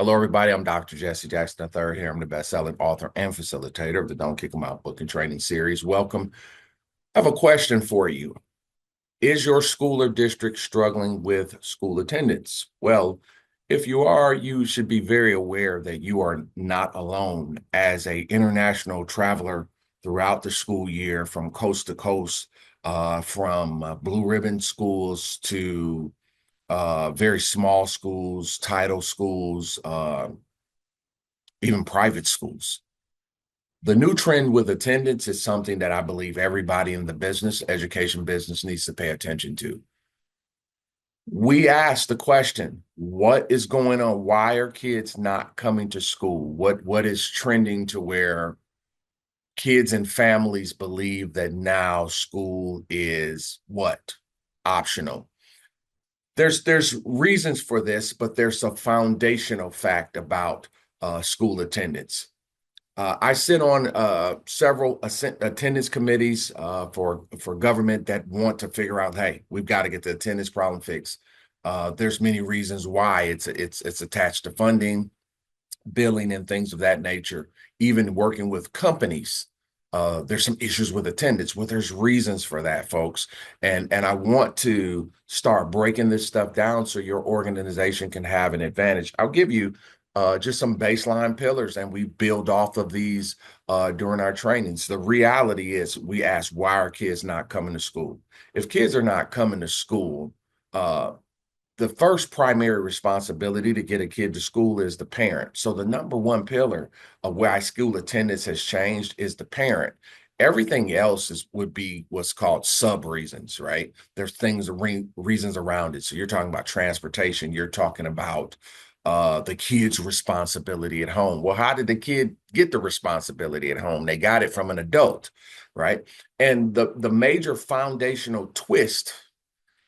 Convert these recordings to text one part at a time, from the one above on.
Hello, everybody. I'm Dr. Jesse Jackson III here. I'm the best-selling author and facilitator of the Don't Kick 'em Out book and training series. Welcome. I have a question for you. Is your school or district struggling with school attendance? Well, if you are, you should be very aware that you are not alone. As an international traveler throughout the school year from coast to coast, from blue ribbon schools to very small schools, title schools, even private schools. The new trend with attendance is something that I believe everybody in the business, education business, needs to pay attention to. We asked the question, what is going on? Why are kids not coming to school? What is trending to where kids and families believe that now school is what? Optional. There's reasons for this, but there's a foundational fact about school attendance. I sit on several attendance committees for government that want to figure out, hey, we've got to get the attendance problem fixed. There's many reasons why it's attached to funding, billing, and things of that nature. Even working with companies, there's some issues with attendance. Well, there's reasons for that, folks, and I want to start breaking this stuff down so your organization can have an advantage. I'll give you just some baseline pillars, and we build off of these during our trainings. The reality is, we ask, why are kids not coming to school? If kids are not coming to school, the first primary responsibility to get a kid to school is the parent. So the number one pillar of why school attendance has changed is the parent. Everything else would be what's called sub reasons, right? There's reasons around it. So you're talking about transportation. You're talking about the kid's responsibility at home. Well, how did the kid get the responsibility at home? They got it from an adult, right? And the major foundational twist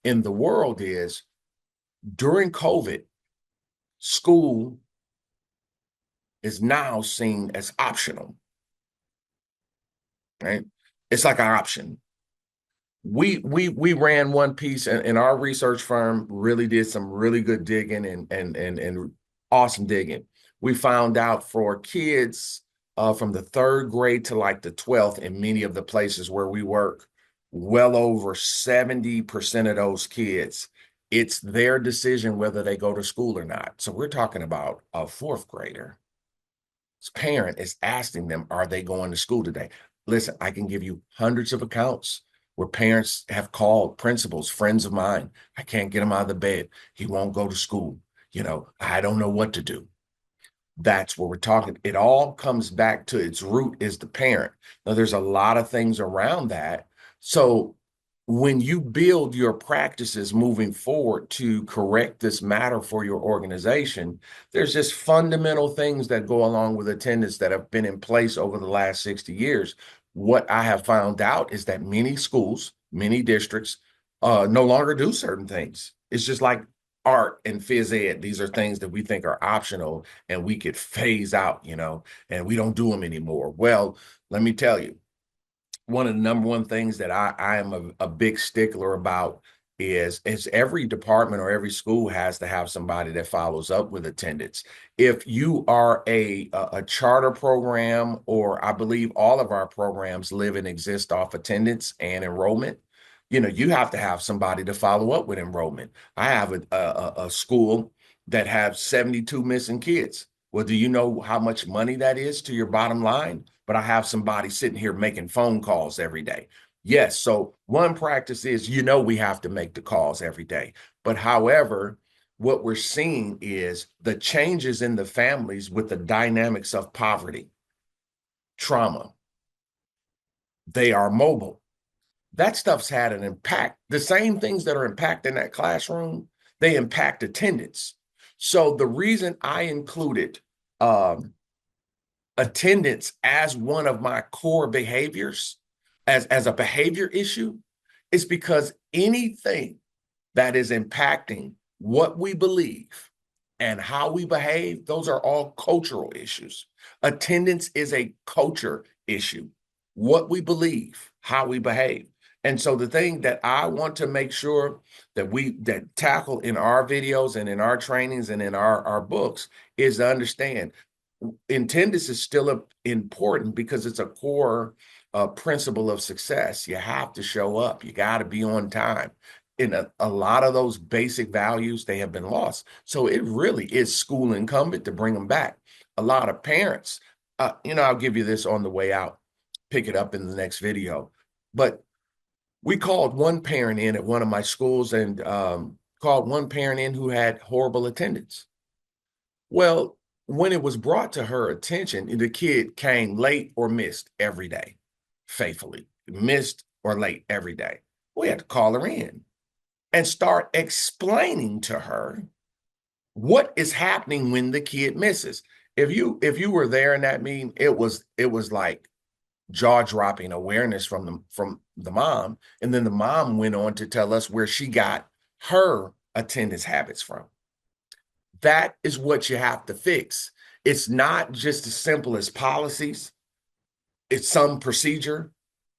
in the world is, during COVID, school is now seen as optional, right? It's like an option. We ran one piece, and our research firm really did some really good digging and awesome digging. We found out for kids from the third grade to like the 12th in many of the places where we work, well over 70% of those kids, it's their decision whether they go to school or not. So we're talking about a fourth grader. His parent is asking them, are they going to school today? Listen, I can give you hundreds of accounts where parents have called principals, friends of mine. I can't get him out of the bed. He won't go to school. I don't know what to do. That's what we're talking. It all comes back to its root is the parent. Now, there's a lot of things around that. So when you build your practices moving forward to correct this matter for your organization, there's just fundamental things that go along with attendance that have been in place over the last 60 years. What I have found out is that many schools, many districts no longer do certain things. It's just like art and phys ed. These are things that we think are optional and we could phase out, and we don't do them anymore. Well, let me tell you, one of the number one things that I am a big stickler about is every department or every school has to have somebody that follows up with attendance. If you are a charter program, or I believe all of our programs live and exist off attendance and enrollment, you have to have somebody to follow up with enrollment. I have a school that have 72 missing kids. Well, do you know how much money that is to your bottom line? But I have somebody sitting here making phone calls every day. Yes, so one practice is, we have to make the calls every day. But however, what we're seeing is the changes in the families with the dynamics of poverty, trauma. They are mobile. That stuff's had an impact. The same things that are impacting that classroom, they impact attendance. So the reason I included attendance as one of my core behaviors, as a behavior issue, is because anything that is impacting what we believe and how we behave, those are all cultural issues. Attendance is a culture issue. What we believe, how we behave. And so the thing that I want to make sure that we tackle in our videos and in our trainings and in our books is to understand attendance is still important because it's a core principle of success. You have to show up. You got to be on time. In a lot of those basic values, they have been lost. So it really is school incumbent to bring them back. A lot of parents, I'll give you this on the way out, pick it up in the next video. But we called one parent in at one of my schools and called one parent in who had horrible attendance. Well, when it was brought to her attention, the kid came late or missed every day, faithfully, missed or late every day. We had to call her in and start explaining to her what is happening when the kid misses. If you were there in that meeting, it was like jaw-dropping awareness from the mom. And then the mom went on to tell us where she got her attendance habits from. That is what you have to fix. It's not just as simple as policies. It's some procedure,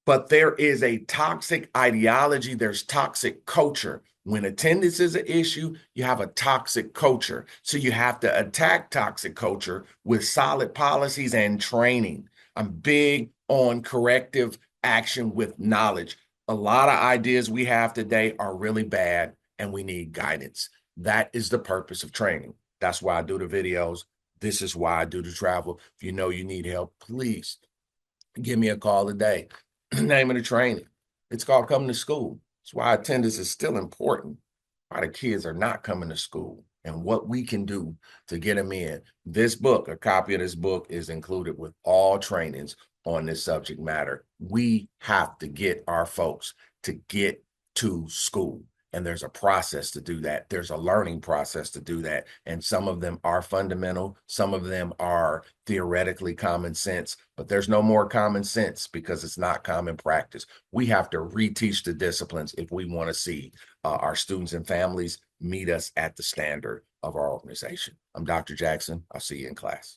but there is a toxic ideology. There's toxic culture. When attendance is an issue, you have a toxic culture. So you have to attack toxic culture with solid policies and training. I'm big on corrective action with knowledge. A lot of ideas we have today are really bad, and we need guidance. That is the purpose of training. That's why I do the videos. This is why I do the travel. If you know you need help, please give me a call today. Name of the training. It's called Coming to School. That's why attendance is still important. Why the kids are not coming to school and what we can do to get them in. This book, a copy of this book, is included with all trainings on this subject matter. We have to get our folks to get to school. And there's a process to do that. There's a learning process to do that. And some of them are fundamental. Some of them are theoretically common sense, but there's no more common sense because it's not common practice. We have to reteach the disciplines if we want to see our students and families meet us at the standard of our organization. I'm Dr. Jackson. I'll see you in class.